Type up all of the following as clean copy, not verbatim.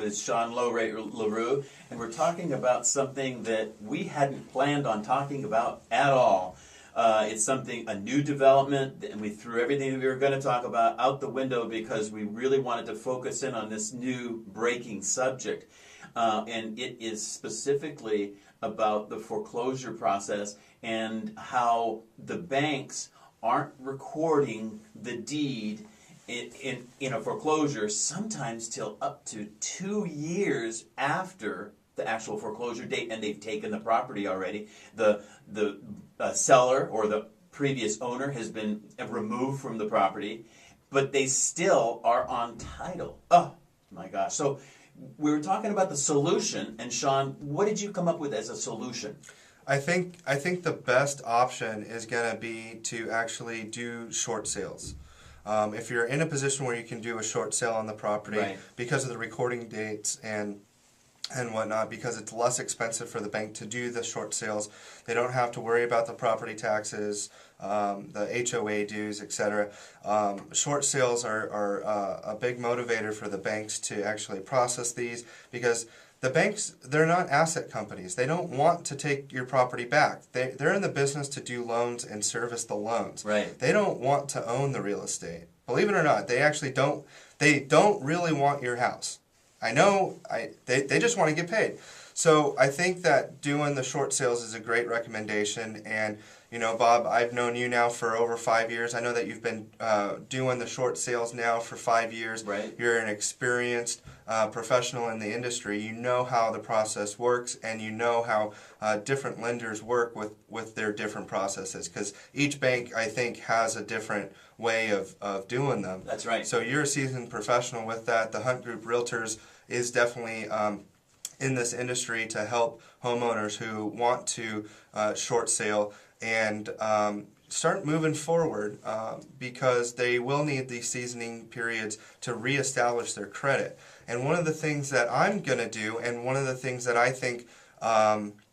with Sean LaRue, and we're talking about something that we hadn't planned on talking about at all. It's a new development, and we threw everything that we were going to talk about out the window because we really wanted to focus in on this new breaking subject. And it is specifically about the foreclosure process and how the banks aren't recording the deed in a foreclosure sometimes till up to 2 years after the actual foreclosure date, and they've taken the property already. The seller or the previous owner has been removed from the property, but they still are on title. Oh my gosh. So we were talking about the solution, and Sean, what did you come up with as a solution? I think the best option is going to be to actually do short sales. If you're in a position where you can do a short sale on the property, right, because of the recording dates and whatnot, because it's less expensive for the bank to do the short sales. They don't have to worry about the property taxes, the HOA dues, etc. Short sales are a big motivator for the banks to actually process these, because the banks, they're not asset companies. They don't want to take your property back. They're in the business to do loans and service the loans. Right. They don't want to own the real estate. Believe it or not, they actually don't. They don't really want your house. I know, they just want to get paid. So I think that doing the short sales is a great recommendation. And, you know, Bob, I've known you now for over 5 years. I know that you've been doing the short sales now for 5 years. Right. You're an experienced professional in the industry. You know how the process works, and you know how different lenders work with their different processes. Because each bank, I think, has a different way of doing them. That's right. So you're a seasoned professional with that. The Hunt Group Realtors is definitely in this industry to help homeowners who want to short sale and start moving forward, because they will need these seasoning periods to reestablish their credit. And one of the things that I'm going to do, and one of the things that I think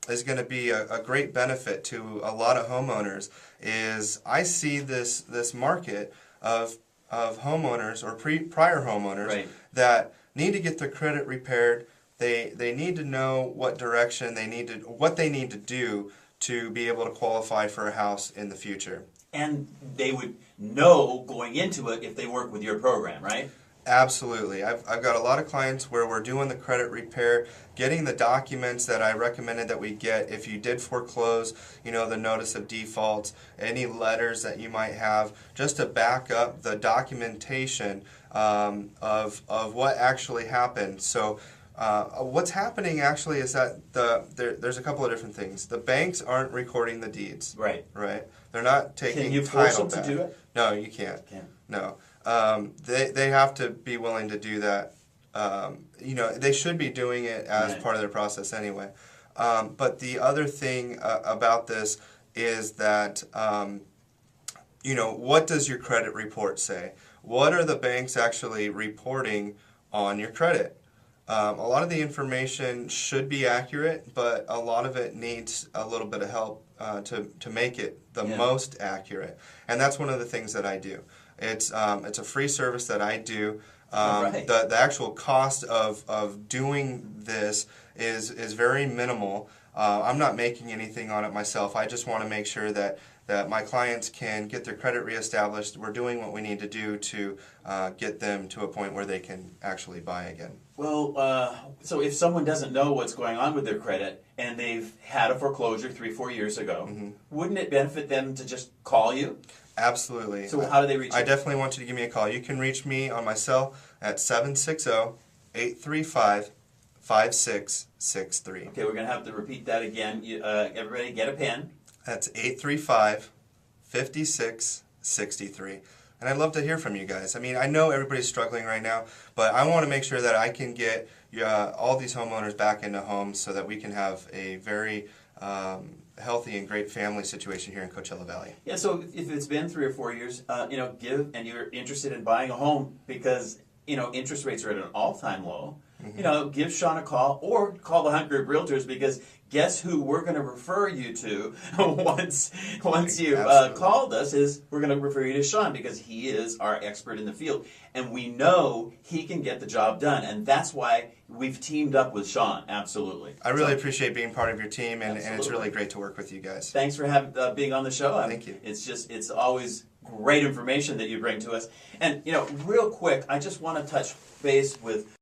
is going to be a great benefit to a lot of homeowners, is I see this market of homeowners or prior homeowners, right, that need to get their credit repaired. They need to know what direction what they need to do to be able to qualify for a house in the future. And they would know going into it if they work with your program, right? Absolutely. I've got a lot of clients where we're doing the credit repair, getting the documents that I recommended that we get if you did foreclose, you know, the notice of default, any letters that you might have, just to back up the documentation of what actually happened. So what's happening actually is that there's a couple of different things. The banks aren't recording the deeds. Right. Right. They're not taking title back. Can you force them back. to do it? No, you can't. No. They have to be willing to do that. You know, they should be doing it as right, part of their process anyway. But the other thing about this is that, you know, what does your credit report say? What are the banks actually reporting on your credit? A lot of the information should be accurate, but a lot of it needs a little bit of help to make it the most accurate. And that's one of the things that I do. It's a free service that I do. Right. The actual cost of doing this is very minimal. I'm not making anything on it myself. I just want to make sure that my clients can get their credit reestablished. We're doing what we need to do to get them to a point where they can actually buy again. Well, so if someone doesn't know what's going on with their credit and they've had a foreclosure 3-4 years ago, wouldn't it benefit them to just call you? Absolutely. So how do they reach you? I definitely want you to give me a call. You can reach me on my cell at 760-835-5663. Okay, we're going to have to repeat that again. Everybody get a pen. That's 835-5663. And I'd love to hear from you guys. I mean, I know everybody's struggling right now, but I want to make sure that I can get all these homeowners back into homes so that we can have a very healthy and great family situation here in Coachella Valley. Yeah, so if it's been 3 or 4 years, you know, and you're interested in buying a home because, you know, interest rates are at an all-time low, you know, give Sean a call or call the Hunt Group Realtors, because guess who we're going to refer you to once you've called us is we're going to refer you to Sean, because he is our expert in the field. And we know he can get the job done. And that's why we've teamed up with Sean. Absolutely. I really appreciate being part of your team, and it's really great to work with you guys. Thanks for being on the show. Thank you. It's always great information that you bring to us. And, you know, real quick, I just want to touch base with